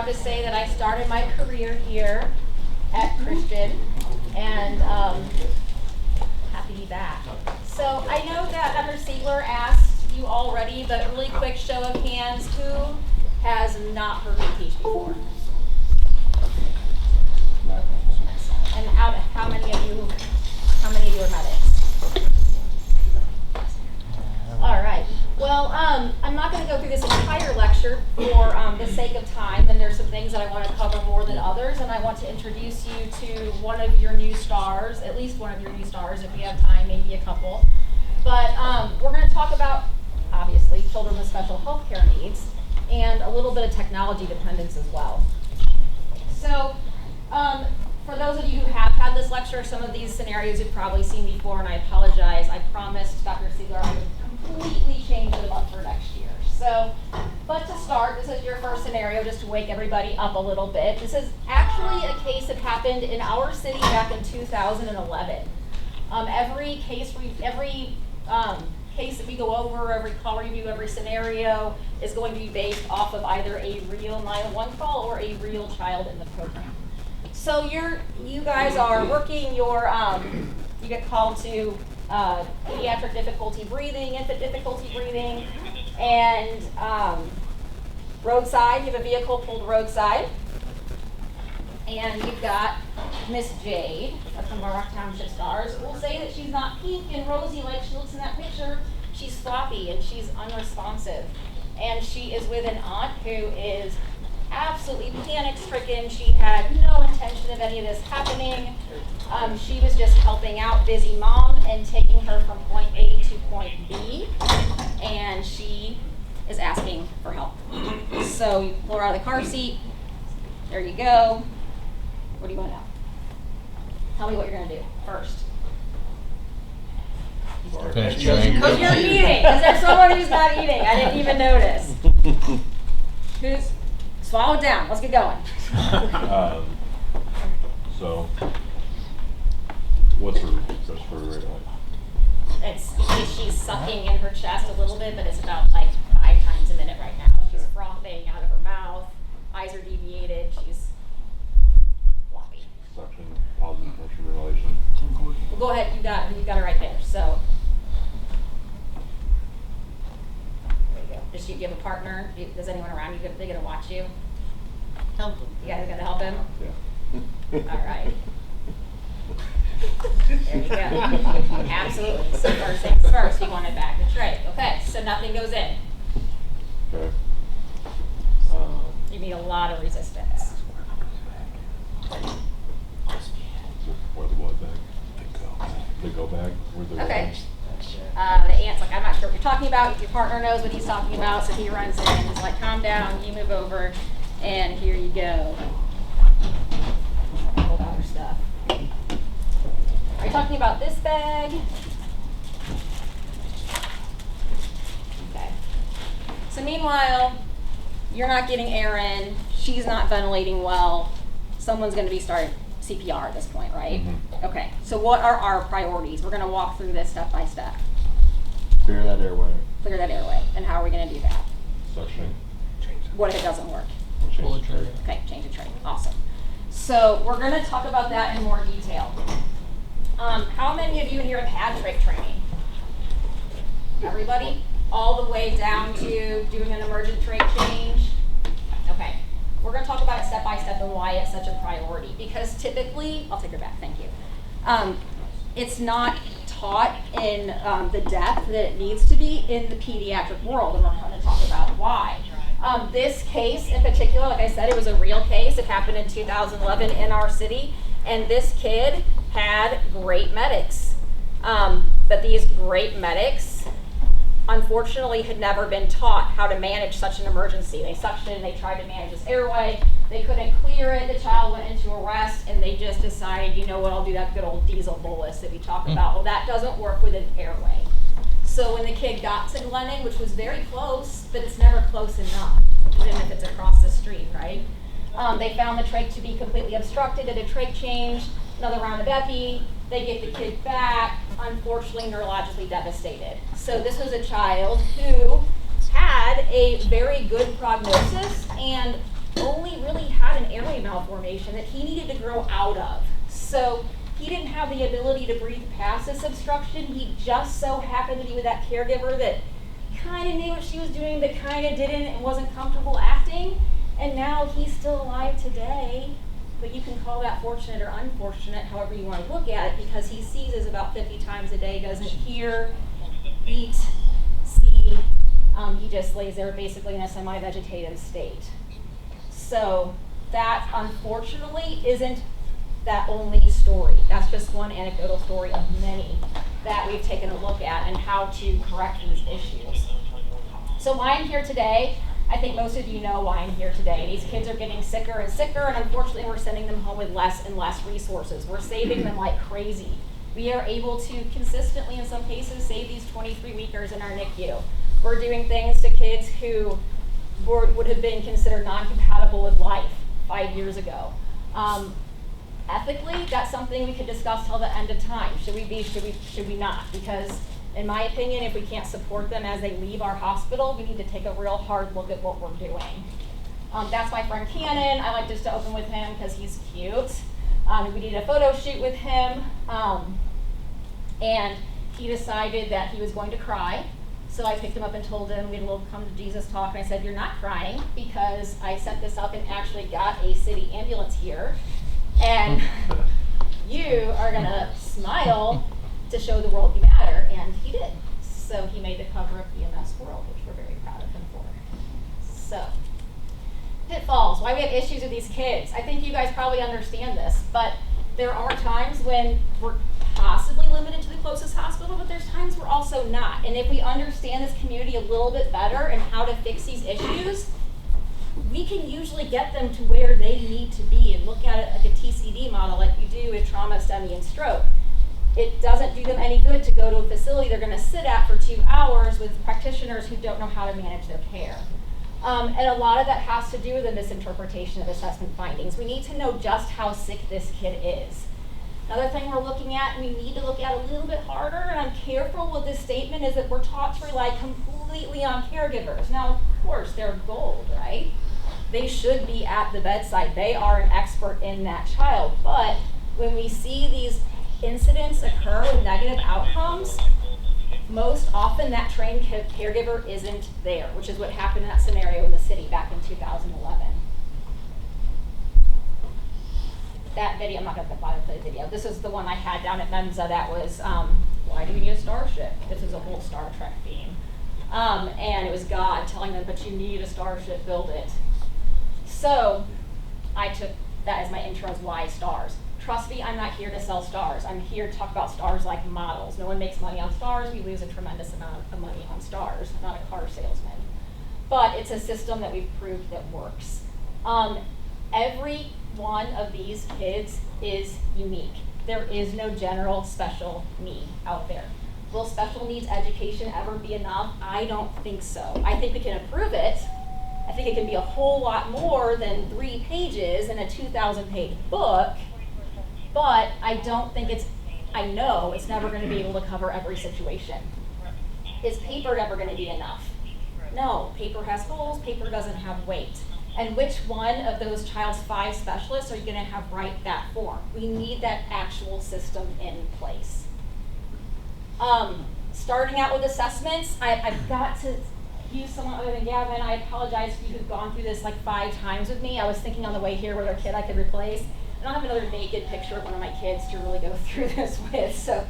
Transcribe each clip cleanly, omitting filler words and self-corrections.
proud to say that I started my career here at Christian, and happy to be back. So I know that Dr. Siegler asked you already, but really quick show of hands, who has not heard me teach before? And how many of you are medics? All right. Well, I'm not going to go through this entire lecture for the sake of time, and there's some things that I want to cover more than others, and I want to introduce you to one of your new stars, at least one of your new stars, if we have time, maybe a couple. But we're going to talk about, obviously, children with special health care needs, and a little bit of technology dependence as well. So, for those of you who have had this lecture, some of these scenarios you've probably seen before, and I apologize. I promised Dr. Siegler I would completely change them up for next year. So, but to start, this is your first scenario, just to wake everybody up a little bit. This is actually a case that happened in our city back in 2011. Every case that we go over, every call review, every scenario is going to be based off of either a real 911 call or a real child in the program. So you guys are working your, you get called to pediatric difficulty breathing, infant difficulty breathing, and roadside. You have a vehicle pulled roadside, and you've got Miss Jade, that's one of our Rock Township stars. We'll say that she's not pink and rosy like she looks in that picture. She's floppy and she's unresponsive, and she is with an aunt who is absolutely panic-stricken. She had no intention of any of this happening. She was just helping out busy mom and taking her from point A to point B, and she is asking for help. So you pull her out of the car seat. There you go. What do you want to know? Tell me what you're going to do first. Finish training. Because you're eating. Is there someone who's not eating? I didn't even notice. Who's? Swallow it down. Let's get going. So, what's her respiratory rate like? She's sucking in her chest a little bit, but it's about like 5 times a minute right now. She's frothing out of her mouth. Eyes are deviated. She's floppy. Suction, positive pressure ventilation. Well, go ahead. You got it right there. So there you go. Does you have a partner? Does anyone around you? They're gonna watch you. Help him. You guys gotta help him. Yeah. All right. There you go. Absolutely. So first things first, you want to back the tray. Okay, so nothing goes in. Okay. You need a lot of resistance. Where the blood bag? The go bag? Where the Okay. The aunt's like, I'm not sure what you're talking about. Your partner knows what he's talking about, so he runs in and is like, calm down, you move over, and here you go. Hold out her stuff. Are you talking about this bag? Okay. So meanwhile, you're not getting air in, she's not ventilating well, someone's going to be starting CPR at this point, right? Mm-hmm. Okay, so what are our priorities? We're going to walk through this step by step. Clear that airway. Clear that airway. And how are we going to do that? Suctioning. What if it doesn't work? Pull the trigger. Okay, change the tray. Awesome. So we're going to talk about that in more detail. How many of you here have had trach training? Everybody? All the way down to doing an emergent trach change? Okay. We're going to talk about it step by step and why it's such a priority. Because typically, I'll take your back, thank you. It's not taught in the depth that it needs to be in the pediatric world, and we're going to talk about why. This case in particular, like I said, it was a real case. It happened in 2011 in our city, and this kid had great medics. But these great medics, unfortunately, had never been taught how to manage such an emergency. They suctioned, they tried to manage his airway, they couldn't clear it, the child went into arrest, and they just decided, you know what, I'll do that good old diesel bolus that we talk about. Well, that doesn't work with an airway. So when the kid got to Glennon, which was very close, but it's never close enough, even if it's across the street, right? They found the trach to be completely obstructed, did a trach change, another round of epi, they get the kid back, unfortunately neurologically devastated. So this was a child who had a very good prognosis and only really malformation that he needed to grow out of. So he didn't have the ability to breathe past this obstruction. He just so happened to be with that caregiver that kind of knew what she was doing but kind of didn't and wasn't comfortable acting. And now he's still alive today, but you can call that fortunate or unfortunate, however you want to look at it, because he seizes about 50 times a day, doesn't hear, eat, see. He just lays there basically in a semi-vegetative state. So that, unfortunately, isn't that only story. That's just one anecdotal story of many that we've taken a look at and how to correct these issues. So why I'm here today, I think most of you know why I'm here today. These kids are getting sicker and sicker, and unfortunately we're sending them home with less and less resources. We're saving them like crazy. We are able to consistently, in some cases, save these 23-weekers in our NICU. We're doing things to kids who would have been considered non-compatible with life 5 years ago. Ethically, that's something we could discuss till the end of time. Should we not? Because in my opinion, if we can't support them as they leave our hospital, we need to take a real hard look at what we're doing. That's my friend Cannon. I like just to open with him because he's cute. We did a photo shoot with him, and he decided that he was going to cry. So I picked him up and told him, we had a little come to Jesus talk, and I said, you're not crying because I set this up and actually got a city ambulance here. And you are gonna smile to show the world you matter, and he did. So he made the cover of EMS World, which we're very proud of him for. So, pitfalls, why we have issues with these kids. I think you guys probably understand this, but there are times when we're possibly limited to the closest hospital, but there's times we're also not. And if we understand this community a little bit better and how to fix these issues, we can usually get them to where they need to be and look at it like a TCD model like we do with trauma, STEMI, and stroke. It doesn't do them any good to go to a facility they're going to sit at for 2 hours with practitioners who don't know how to manage their care. And a lot of that has to do with a misinterpretation of assessment findings. We need to know just how sick this kid is. Another thing we're looking at, and we need to look at a little bit harder, and I'm careful with this statement, is that we're taught to rely completely on caregivers. Now, of course, they're gold, right? They should be at the bedside. They are an expert in that child. But when we see these incidents occur with negative outcomes, most often that trained caregiver isn't there, which is what happened in that scenario in the city back in 2011. That video, I'm not going to bother to play the video. This is the one I had down at Mensa that was, why do we need a starship? This is a whole Star Trek theme. And it was God telling them, but you need a starship, build it. So I took that as my intro as why stars. Trust me, I'm not here to sell stars. I'm here to talk about stars like models. No one makes money on stars. We lose a tremendous amount of money on stars. I'm not a car salesman. But it's a system that we've proved that works. Every one of these kids is unique. There is no general special need out there. Will special needs education ever be enough? I don't think so. I think we can improve it. I think it can be a whole lot more than 3 pages in a 2,000-page book, but I don't think I know it's never going to be able to cover every situation. Is paper ever going to be enough? No, paper has holes, paper doesn't have weight. And which one of those child's 5 specialists are you going to have write that form? We need that actual system in place. Starting out with assessments, I've got to use someone other than Gavin. I apologize for you who've gone through this like 5 times with me. I was thinking on the way here with a kid I could replace. I don't have another naked picture of one of my kids to really go through this with, so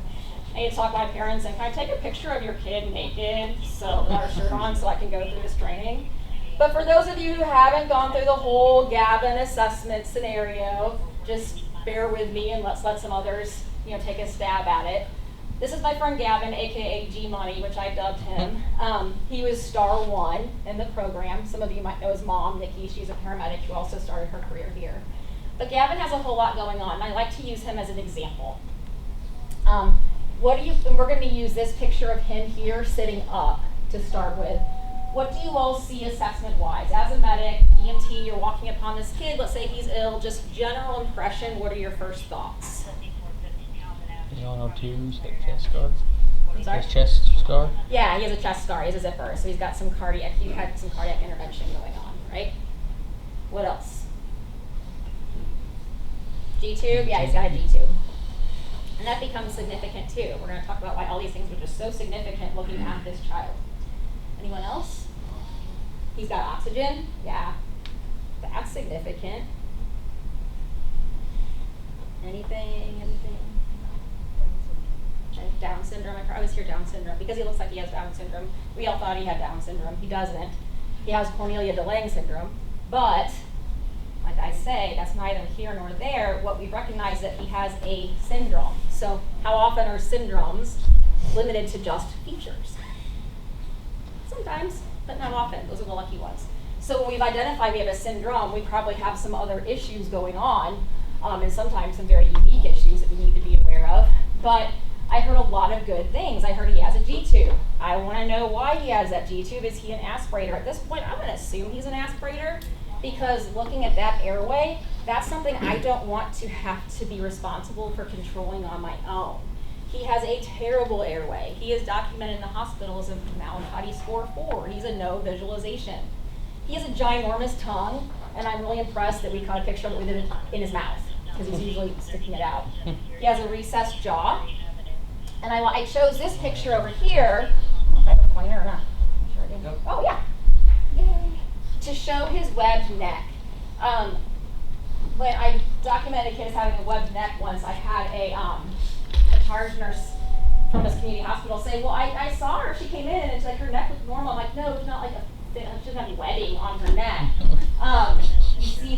I need to talk to my parents and can I take a picture of your kid naked, so without a shirt on, so I can go through this training? But for those of you who haven't gone through the whole Gavin assessment scenario, just bear with me and let's let some others, take a stab at it. This is my friend Gavin, aka G Money, which I dubbed him. He was star 1 in the program. Some of you might know his mom, Nikki. She's a paramedic who also started her career here. But Gavin has a whole lot going on, and I like to use him as an example. And we're going to use this picture of him here sitting up to start with. What do you all see assessment-wise? As a medic, EMT, you're walking upon this kid, let's say he's ill, just general impression, what are your first thoughts? You all know twos, like chest scar? I'm sorry? His chest scar? Yeah, he has a chest scar, he has a zipper, so he had some cardiac intervention going on, right? What else? G-tube? Yeah, he's got a G-tube. And that becomes significant too. We're going to talk about why all these things are just so significant looking at this child. Anyone else? He's got oxygen? Yeah. That's significant. Anything? Down syndrome. I always hear Down syndrome because he looks like he has Down syndrome. We all thought he had Down syndrome. He doesn't. He has Cornelia de Lange syndrome. But, like I say, that's neither here nor there. What we recognize that he has a syndrome. So how often are syndromes limited to just features? Sometimes, but not often. Those are the lucky ones. So when we've identified we have a syndrome, we probably have some other issues going on, and sometimes some very unique issues that we need to be aware of. But I heard a lot of good things. I heard he has a G-tube. I want to know why he has that G-tube. Is he an aspirator? At this point, I'm going to assume he's an aspirator because looking at that airway, that's something I don't want to have to be responsible for controlling on my own. He has a terrible airway. He is documented in the hospital as a Mallampati score 4. He's a no visualization. He has a ginormous tongue, and I'm really impressed that we caught a picture of it with it in his mouth because he's usually sticking it out. He has a recessed jaw. And I chose this picture over here. I don't know if I have a pointer or not. I'm sure I do. Yep. Oh, yeah. Yay. To show his webbed neck. When I documented kids having a webbed neck once, I had a charge nurse from this community hospital say, well, I saw her. She came in and it's like her neck looked normal. I'm like, no, it's not like she doesn't have webbing on her neck. You see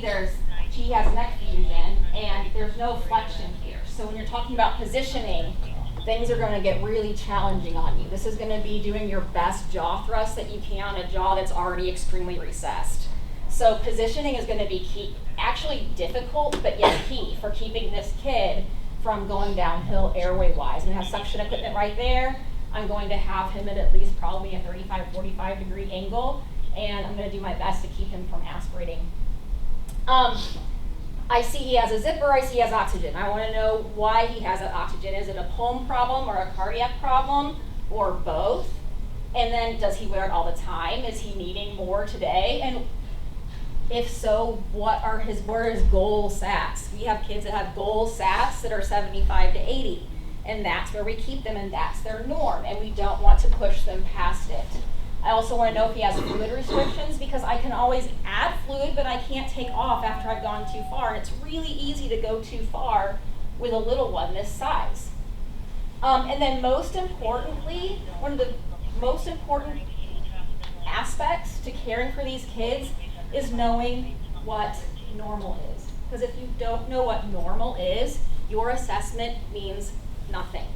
she has neck fusion and there's no flexion here. So when you're talking about positioning, things are going to get really challenging on you. This is going to be doing your best jaw thrust that you can on a jaw that's already extremely recessed. So positioning is going to be key, actually difficult, but yet key for keeping this kid from going downhill airway-wise. I'm going to have suction equipment right there. I'm going to have him at least probably a 35, 45 degree angle, and I'm going to do my best to keep him from aspirating. I see he has a zipper, I see he has oxygen. I want to know why he has that oxygen. Is it a pulm problem or a cardiac problem or both? And then does he wear it all the time? Is he needing more today? And if so, what are his goal SATs? We have kids that have goal SATs that are 75 to 80, and that's where we keep them and that's their norm, and we don't want to push them past it. I also want to know if he has fluid restrictions because I can always add fluid, but I can't take off after I've gone too far. And it's really easy to go too far with a little one this size. And then most importantly, one of the most important aspects to caring for these kids is knowing what normal is. Because if you don't know what normal is, your assessment means nothing.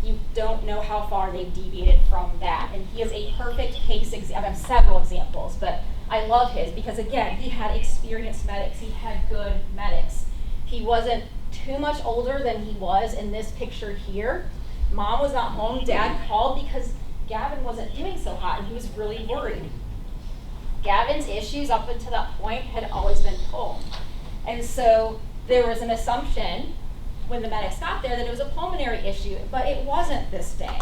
You don't know how far they've deviated from that. And he is a perfect case example. I have several examples, but I love his because, again, he had experienced medics. He had good medics. He wasn't too much older than he was in this picture here. Mom was not home. Dad called because Gavin wasn't doing so hot, and he was really worried. Gavin's issues up until that point had always been pulm. And so there was an assumption when the medics got there that it was a pulmonary issue, but it wasn't this day.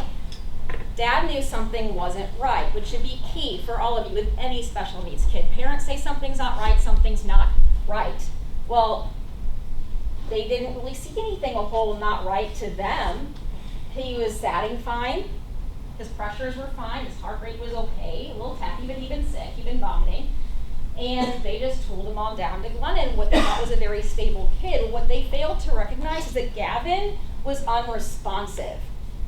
Dad knew something wasn't right, which should be key for all of you with any special needs kid. Parents say something's not right, something's not right. Well, they didn't really see anything a whole not right to them. He was satting fine, his pressures were fine, his heart rate was okay, a little tacky, but he'd been sick, he'd been vomiting. And they just tooled him on down to Glennon, what they thought was a very stable kid. What they failed to recognize is that Gavin was unresponsive.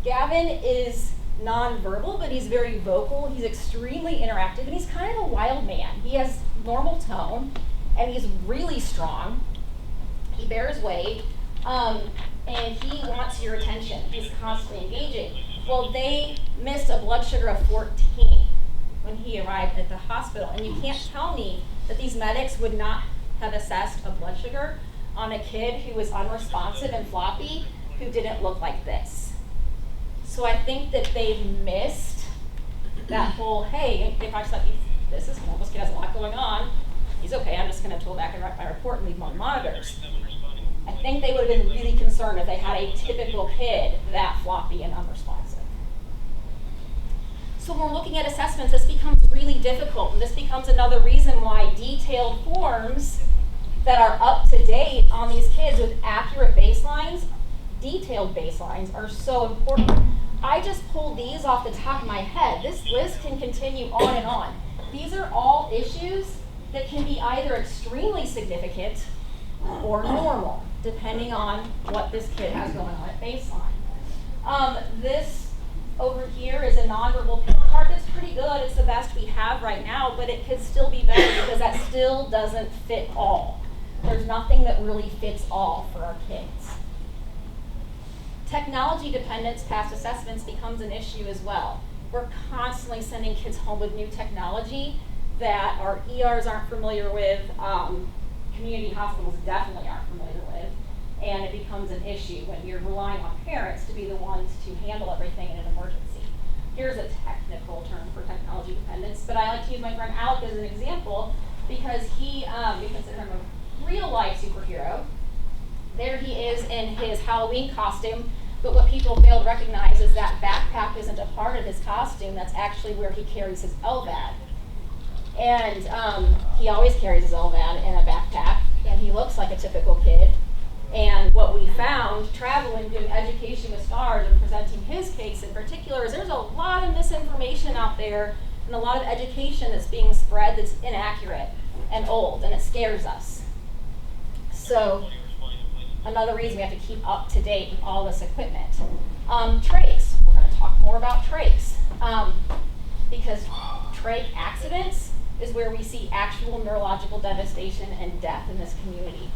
Gavin is nonverbal, but he's very vocal, he's extremely interactive, and he's kind of a wild man. He has normal tone, and he's really strong. He bears weight, and he wants your attention. He's constantly engaging. Well, they missed a blood sugar of 14 when he arrived at the hospital. And you can't tell me that these medics would not have assessed a blood sugar on a kid who was unresponsive and floppy, who didn't look like this. So I think that they've missed that whole, hey, if I just like, this kid has a lot going on, he's okay, I'm just gonna tool back and write my report and leave him on monitors. I think they would have been really concerned if they had a typical kid that floppy and unresponsive. So when we're looking at assessments, this becomes really difficult, and this becomes another reason why detailed forms that are up to date on these kids with accurate baselines, detailed baselines are so important. I just pulled these off the top of my head. This list can continue on and on. These are all issues that can be either extremely significant or normal, depending on what this kid has going on at baseline. This over here is a nonverbal picture chart that's pretty good. It's the best we have right now, but it could still be better because that still doesn't fit all. There's nothing that really fits all for our kids. Technology dependence past assessments becomes an issue as well. We're constantly sending kids home with new technology that our ERs aren't familiar with, community hospitals definitely aren't familiar with, and it becomes an issue when you're relying on parents to be the ones to handle everything in an emergency. Here's a technical term for technology dependence, but I like to use my friend Alec as an example because we consider him a real life superhero. There he is in his Halloween costume, but what people fail to recognize is that backpack isn't a part of his costume. That's actually where he carries his LVAD. And he always carries his LVAD in a backpack, and he looks like a typical kid. And what we found traveling, doing Education with Stars and presenting his case in particular is there's a lot of misinformation out there and a lot of education that's being spread that's inaccurate and old, and it scares us. So another reason we have to keep up to date with all this equipment. Trachs, we're going to talk more about trachs because trach accidents is where we see actual neurological devastation and death in this community.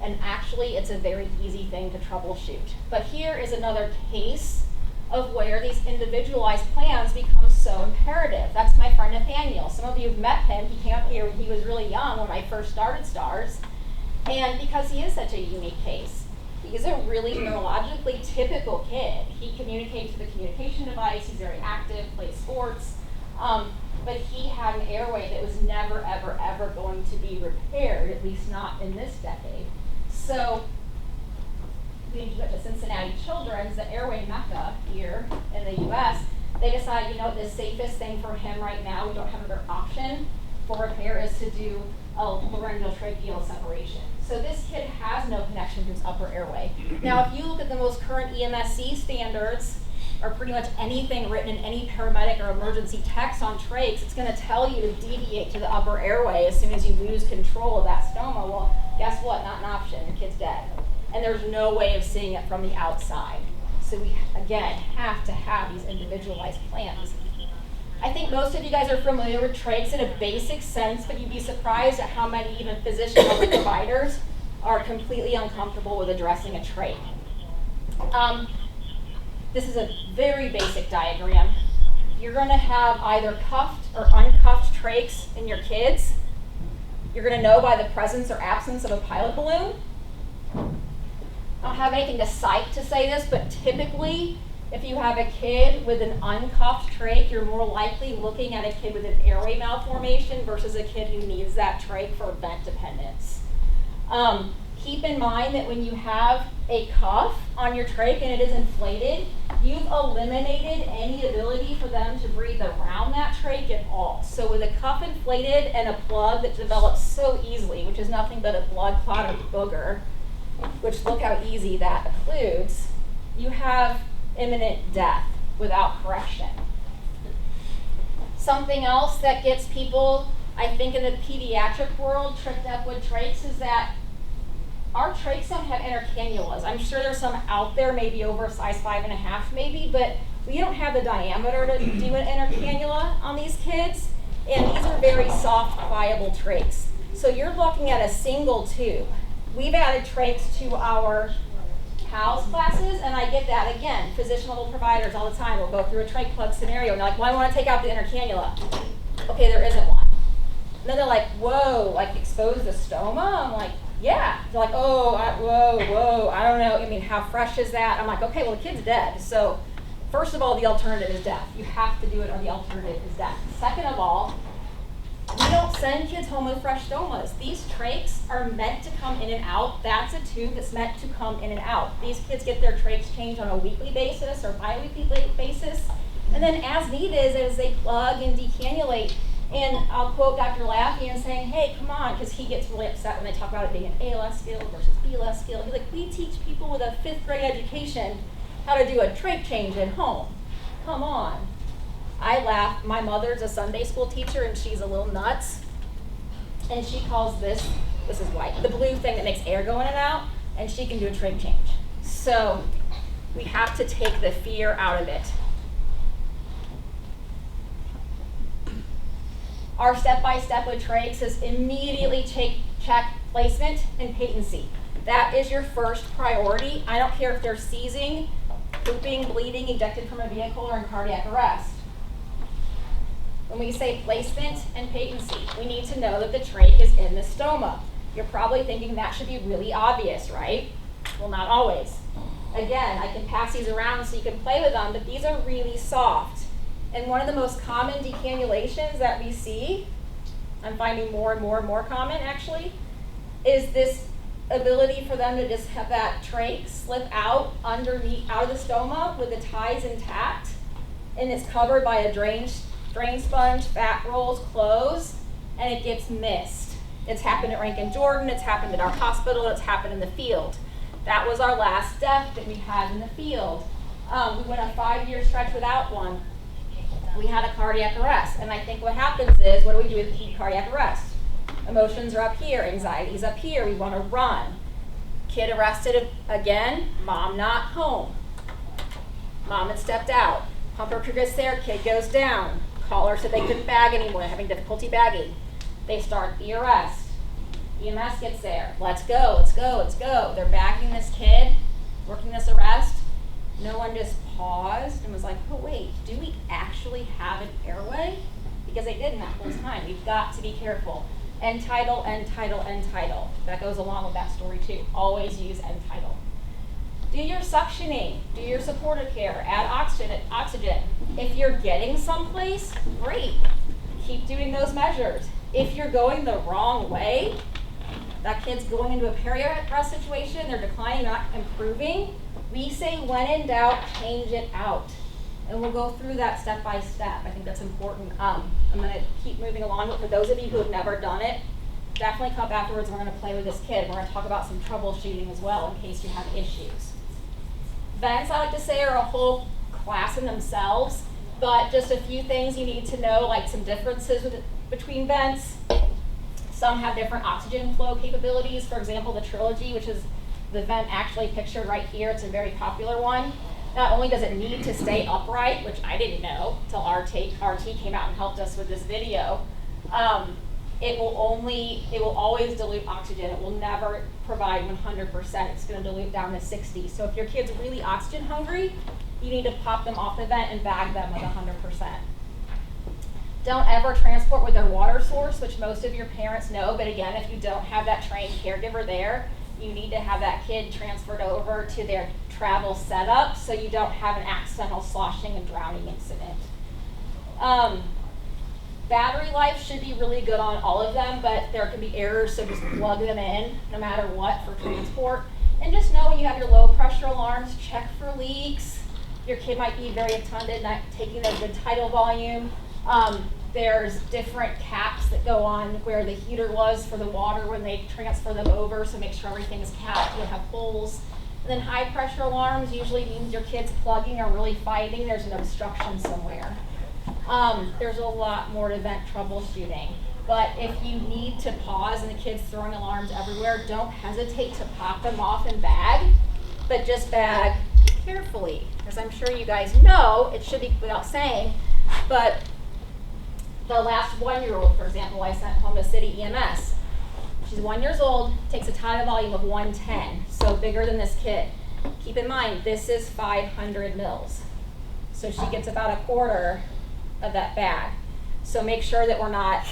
And actually, it's a very easy thing to troubleshoot. But here is another case of where these individualized plans become so imperative. That's my friend Nathaniel. Some of you have met him. He came up here when he was really young when I first started STARS. And because he is such a unique case, he's a really neurologically typical kid. He communicates with a communication device. He's very active, plays sports. But he had an airway that was never, ever, ever going to be repaired, at least not in this decade. So we went to Cincinnati Children's, the airway mecca here in the US. They decided, the safest thing for him right now, we don't have another option for repair, is to do a laryngeal tracheal separation. So this kid has no connection to his upper airway. Now, if you look at the most current EMSC standards, or pretty much anything written in any paramedic or emergency text on trachs, it's going to tell you to deviate to the upper airway as soon as you lose control of that stoma. Well, guess what? Not an option. Your kid's dead. And there's no way of seeing it from the outside. So we, again, have to have these individualized plans. I think most of you guys are familiar with trachs in a basic sense, but you'd be surprised at how many even physicians or providers are completely uncomfortable with addressing a trach. This is a very basic diagram. You're going to have either cuffed or uncuffed trachs in your kids. You're going to know by the presence or absence of a pilot balloon. I don't have anything to cite to say this, but typically, if you have a kid with an uncuffed trach, you're more likely looking at a kid with an airway malformation versus a kid who needs that trach for vent dependence. Keep in mind that when you have a cuff on your trach and it is inflated, you've eliminated any ability for them to breathe around that trach at all. So with a cuff inflated and a plug that develops so easily, which is nothing but a blood clot or booger, which look how easy that occludes, you have imminent death without correction. Something else that gets people, I think in the pediatric world, tripped up with trachs is that our trachs don't have intercannulas. I'm sure there's some out there, maybe over a size 5.5 maybe, but we don't have the diameter to do an intercannula on these kids, and these are very soft, pliable trachs. So you're looking at a single tube. We've added trachs to our PALS classes, and I get that again. Physician level providers all the time will go through a trach plug scenario, and they're like, well, I want to take out the intercannula. Okay, there isn't one. And then they're like, whoa, like expose the stoma? I'm like, yeah. They're like, oh, whoa, I don't know. I mean, how fresh is that? I'm like, okay, well, the kid's dead. So first of all, the alternative is death. You have to do it, or the alternative is death. Second of all, we don't send kids home with fresh stomas. These trachs are meant to come in and out. That's a tube that's meant to come in and out. These kids get their trachs changed on a weekly basis or bi-weekly basis. And then as needed, as they plug and decannulate, And I'll quote Dr. Laffey and saying, hey, come on, because he gets really upset when they talk about it being an ALS skill versus BLS skill. He's like, we teach people with a 5th grade education how to do a trait change at home. Come on. I laugh. My mother's a Sunday school teacher and she's a little nuts. And she calls this is white, the blue thing that makes air go in and out, and she can do a trait change. So we have to take the fear out of it. Our step-by-step with traits is immediately check placement and patency. That is your first priority. I don't care if they're seizing, pooping, bleeding, ejected from a vehicle, or in cardiac arrest. When we say placement and patency, we need to know that the trach is in the stoma. You're probably thinking that should be really obvious, right? Well, not always. Again, I can pass these around so you can play with them, but these are really soft. And one of the most common decannulations that we see, I'm finding more and more common actually, is this ability for them to just have that trach slip out underneath, out of the stoma with the ties intact, and it's covered by a drain sponge, fat rolls, clothes, and it gets missed. It's happened at Rankin Jordan, it's happened at our hospital, it's happened in the field. That was our last death that we had in the field. We went a 5-year stretch without one. We had a cardiac arrest, and I think what happens is, what do we do with cardiac arrest? Emotions are up here, anxiety's up here, we want to run. Kid arrested again, mom not home. Mom had stepped out. Pumper gets there, kid goes down. Caller said they couldn't bag anymore, having difficulty bagging. They start the arrest. EMS gets there. Let's go, let's go, let's go. They're bagging this kid, working this arrest. No one just paused and was like, oh wait, do we actually have an airway? Because they didn't that whole time. We've got to be careful. End tidal, end tidal, end tidal. That goes along with that story too. Always use end tidal. Do your suctioning, do your supportive care, add oxygen. If you're getting someplace, great. Keep doing those measures. If you're going the wrong way, that kid's going into a peri-arrest situation, they're declining, not improving, we say when in doubt, change it out. And we'll go through that step by step. I think that's important. I'm gonna keep moving along, but for those of you who have never done it, definitely come up afterwards and we're gonna play with this kid. We're gonna talk about some troubleshooting as well in case you have issues. Vents, I like to say, are a whole class in themselves, but just a few things you need to know, like some differences between vents. Some have different oxygen flow capabilities. For example, the Trilogy, which is the vent actually pictured right here, it's a very popular one. Not only does it need to stay upright, which I didn't know until RT came out and helped us with this video, it will always dilute oxygen. It will never provide 100%. It's going to dilute down to 60. So if your kid's really oxygen hungry, you need to pop them off the vent and bag them with 100%. Don't ever transport with their water source, which most of your parents know, but again, if you don't have that trained caregiver there, you need to have that kid transferred over to their travel setup so you don't have an accidental sloshing and drowning incident. Battery life should be really good on all of them, but there can be errors, so just plug them in no matter what for transport. And just know when you have your low pressure alarms, check for leaks. Your kid might be very attended, not taking a good tidal volume. There's different caps that go on where the heater was for the water when they transfer them over, so make sure everything is capped, you don't have holes. And then high pressure alarms usually means your kid's plugging or really fighting, there's an obstruction somewhere. There's a lot more to vent troubleshooting. But if you need to pause and the kid's throwing alarms everywhere, don't hesitate to pop them off and bag, but just bag carefully. As I'm sure you guys know, it should be without saying, but the last 1-year-old, for example, I sent home to City EMS. She's 1 year old, takes a tidal volume of 110, so bigger than this kid. Keep in mind, this is 500 mils. So she gets about a quarter of that bag. So make sure that we're not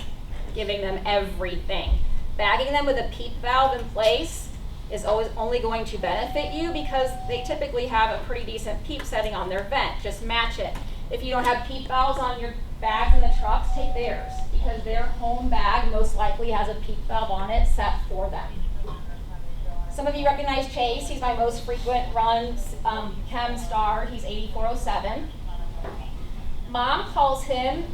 giving them everything. Bagging them with a PEEP valve in place is always only going to benefit you because they typically have a pretty decent PEEP setting on their vent. Just match it. If you don't have PEEP valves on your bags in the trucks, take theirs because their home bag most likely has a PEEP valve on it set for them. Some of you recognize Chase. He's my most frequent run chem star. He's 8407. Mom calls him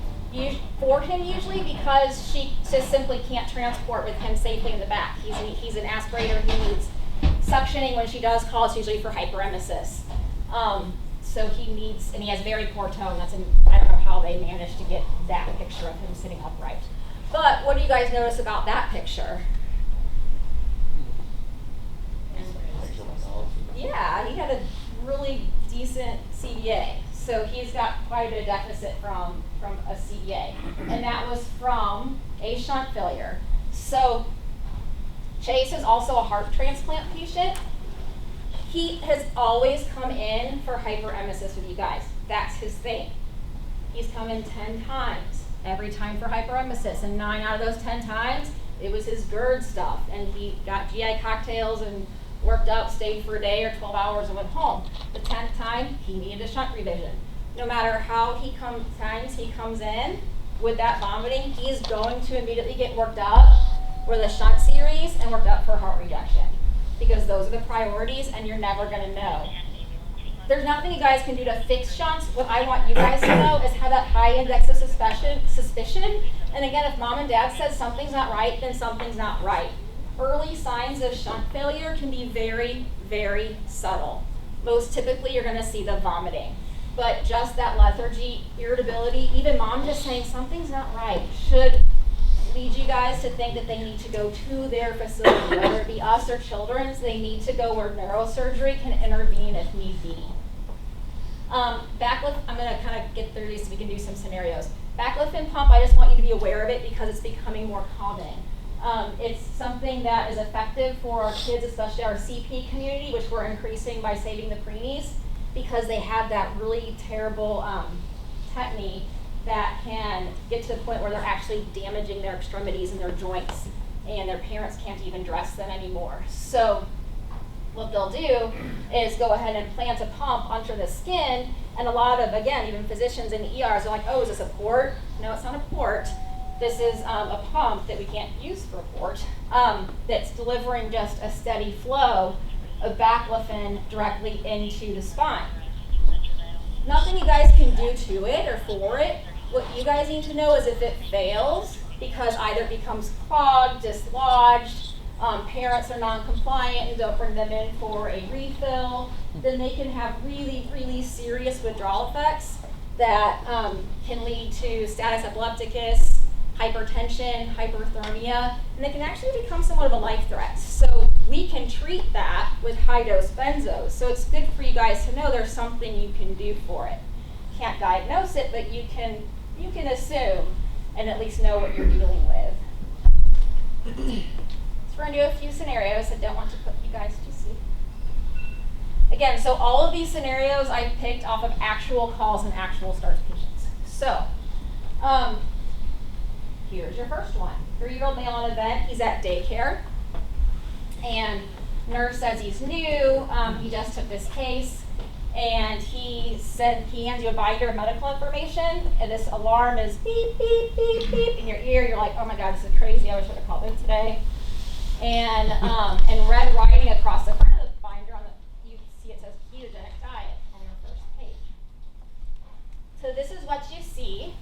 For him usually, because she just simply can't transport with him safely in the back. He's an aspirator. He needs suctioning when she does call. It's usually for hyperemesis. So he needs, and he has very poor tone. I don't know how they managed to get that picture of him sitting upright. But what do you guys notice about that picture? Yeah, he had a really decent CVA. So he's got quite a bit of deficit from a CVA. And that was from a shunt failure. So Chase is also a heart transplant patient. He has always come in for hyperemesis with you guys. That's his thing. He's come in 10 times, every time for hyperemesis. And 9 out of those 10 times, it was his GERD stuff. And he got GI cocktails and worked up, stayed for a day or 12 hours and went home. The 10th time, he needed a shunt revision. No matter how he comes in with that vomiting, he's going to immediately get worked up for the shunt series and worked up for heart rejection. Because those are the priorities and you're never gonna know. There's nothing you guys can do to fix shunts. What I want you guys to know is have that high index of suspicion. And again, if mom and dad says something's not right, then something's not right. Early signs of shunt failure can be very, very subtle. Most typically, you're gonna see the vomiting. But just that lethargy, irritability, even mom just saying something's not right should lead you guys to think that they need to go to their facility, whether it be us or children's. They need to go where neurosurgery can intervene if need be. Backlift, I'm going to kind of get through these so we can do some scenarios. Backlift and pump, I just want you to be aware of it because it's becoming more common. It's something that is effective for our kids, especially our CP community, which we're increasing by saving the preemies, because they have that really terrible technique that can get to the point where they're actually damaging their extremities and their joints, and their parents can't even dress them anymore. So what they'll do is go ahead and plant a pump under the skin, and a lot of, again, even physicians in the ERs are like, oh, is this a port? No, it's not a port. This is a pump that we can't use for a port that's delivering just a steady flow of baclofen directly into the spine. Nothing you guys can do to it or for it. What you guys need to know is if it fails, because either it becomes clogged, dislodged, parents are non-compliant and don't bring them in for a refill, then they can have really, really serious withdrawal effects that can lead to status epilepticus, hypertension, hyperthermia, and they can actually become somewhat of a life threat. So we can treat that with high-dose benzos. So it's good for you guys to know there's something you can do for it. Can't diagnose it, but you can assume and at least know what you're dealing with. So we're going to do a few scenarios I don't want to put you guys to sleep. Again, so all of these scenarios I picked off of actual calls and actual STARS patients. So here's your first one. 3-year-old male on a vent. He's at daycare. And nurse says he's new. He just took this case. And he said he hands you a binder of medical information. And this alarm is beep, beep, beep, beep in your ear. You're like, oh my God, this is crazy. I wish I would have called in today. And red writing across the front of the binder, you see it says ketogenic diet on your first page. So this is what you see.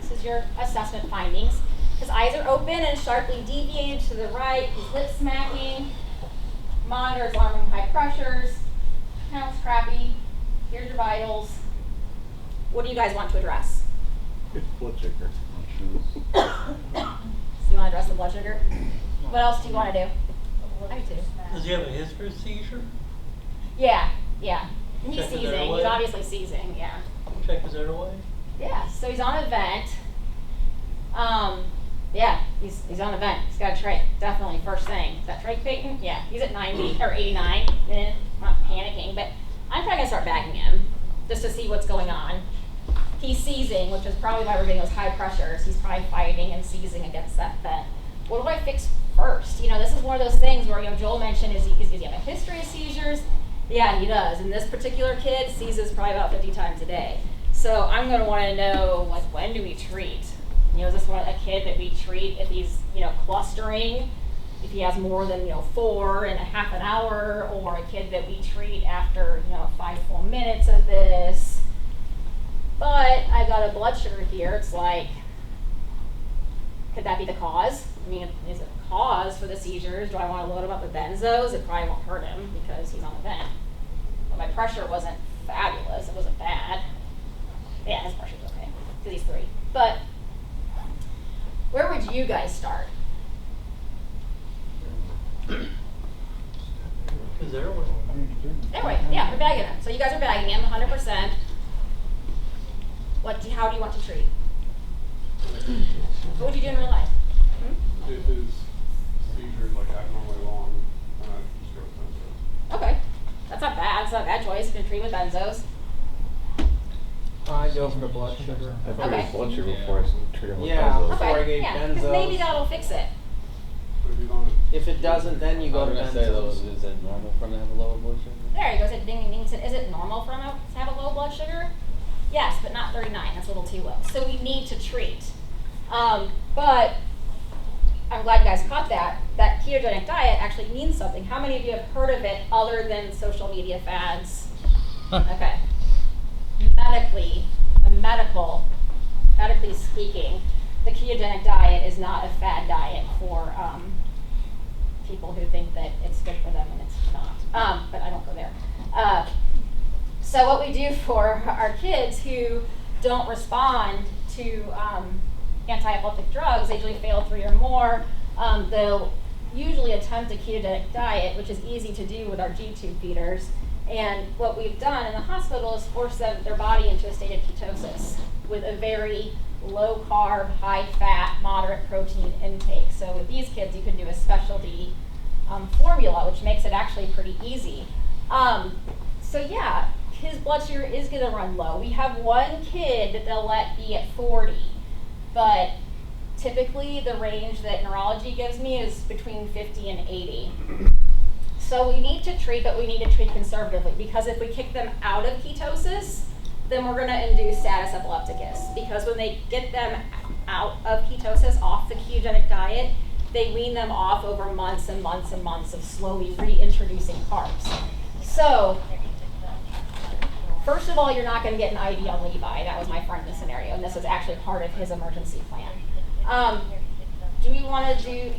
This is your assessment findings. His eyes are open and sharply deviated to the right. He's lip smacking. Monitors alarming high pressures. Counts crappy. Here's your vitals. What do you guys want to address? It's blood sugar. So you want to address the blood sugar? What else do you want to do? I do too. Does he have a history of seizure? Yeah. And he's Check his seizing. airway? He's obviously seizing, yeah. Check his airway? Yeah, so he's on a vent. Yeah, he's on a vent. He's got a trach, definitely, first thing. Is that trach patent? Yeah, he's at 90 or 89. I'm not panicking, but I'm probably gonna start bagging him just to see what's going on. He's seizing, which is probably why we're getting those high pressures. He's probably fighting and seizing against that vent. What do I fix first? This is one of those things where, Joel mentioned, does he have a history of seizures? Yeah, he does. And this particular kid seizes probably about 50 times a day. So I'm going to want to know, when do we treat? Is this a kid that we treat if he's, clustering, if he has more than, 4 in a half an hour, or a kid that we treat after, 5 full minutes of this? But I got a blood sugar here. It's like Could that be the cause? I mean, is it a cause for the seizures? Do I want to load him up with benzos? It probably won't hurt him because he's on the vent. But my pressure wasn't fabulous. It wasn't bad. Yeah, his pressure's okay because he's 3. But where would you guys start? Is there a way? Anyway, yeah, we're bagging him. So you guys are bagging him 100%. How do you want to treat? What would you do in real life? It is seizures like abnormally long, just go with benzos. Okay, that's not bad. It's not a bad choice. You can treat with benzos. I go for the blood sugar. I thought Okay. it was blood sugar before I treated him with Yeah. benzos. Before I Okay, gave yeah, because maybe benzos. that'll fix it. But if you don't, If it doesn't, then you go to I was gonna say though, benzos. is it normal for him to have a lower blood sugar? There he goes. Ding, ding, ding. He said, is it normal for him to have a low blood sugar? Yes, but not 39. That's a little too low. So we need to treat. But I'm glad you guys caught that. That ketogenic diet actually means something. How many of you have heard of it other than social media fads? Okay. Medically speaking, the ketogenic diet is not a fad diet for people who think that it's good for them and it's not. But I don't go there. So what we do for our kids who don't respond to anti-epileptic drugs, they usually fail 3 or more, they'll usually attempt a ketogenic diet, which is easy to do with our G-tube feeders. And what we've done in the hospital is force their body into a state of ketosis with a very low carb, high fat, moderate protein intake. So with these kids, you can do a specialty formula, which makes it actually pretty easy. So yeah, his blood sugar is going to run low. We have one kid that they'll let be at 40, but typically the range that neurology gives me is between 50 and 80. So we need to treat, but we need to treat conservatively, because if we kick them out of ketosis, then we're going to induce status epilepticus, because when they get them out of ketosis, off the ketogenic diet, they wean them off over months and months and months of slowly reintroducing carbs. So first of all, you're not going to get an IV on Levi. That was my friend in this scenario, and this is actually part of his emergency plan. Do we want to do,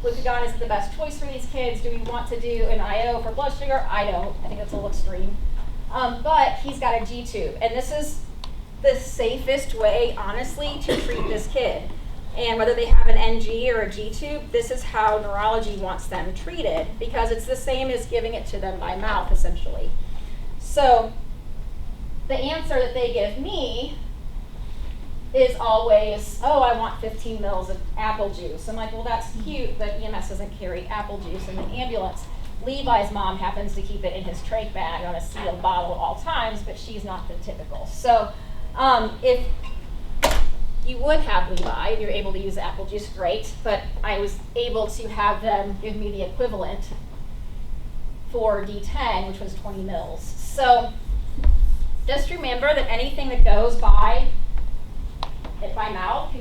glucagon is the best choice for these kids. Do we want to do an IO for blood sugar? I don't. I think that's a little extreme. But he's got a G-tube, and this is the safest way, honestly, to treat this kid. And whether they have an NG or a G-tube, this is how neurology wants them treated, because it's the same as giving it to them by mouth, essentially. So the answer that they give me is always, oh, I want 15 mils of apple juice. I'm like, well, that's cute, but EMS doesn't carry apple juice in the ambulance. Levi's mom happens to keep it in his trach bag on a sealed bottle at all times, but she's not the typical. So if you would have Levi and you're able to use apple juice, great, but I was able to have them give me the equivalent for D10, which was 20 mils. So just remember that anything that goes by mouth can go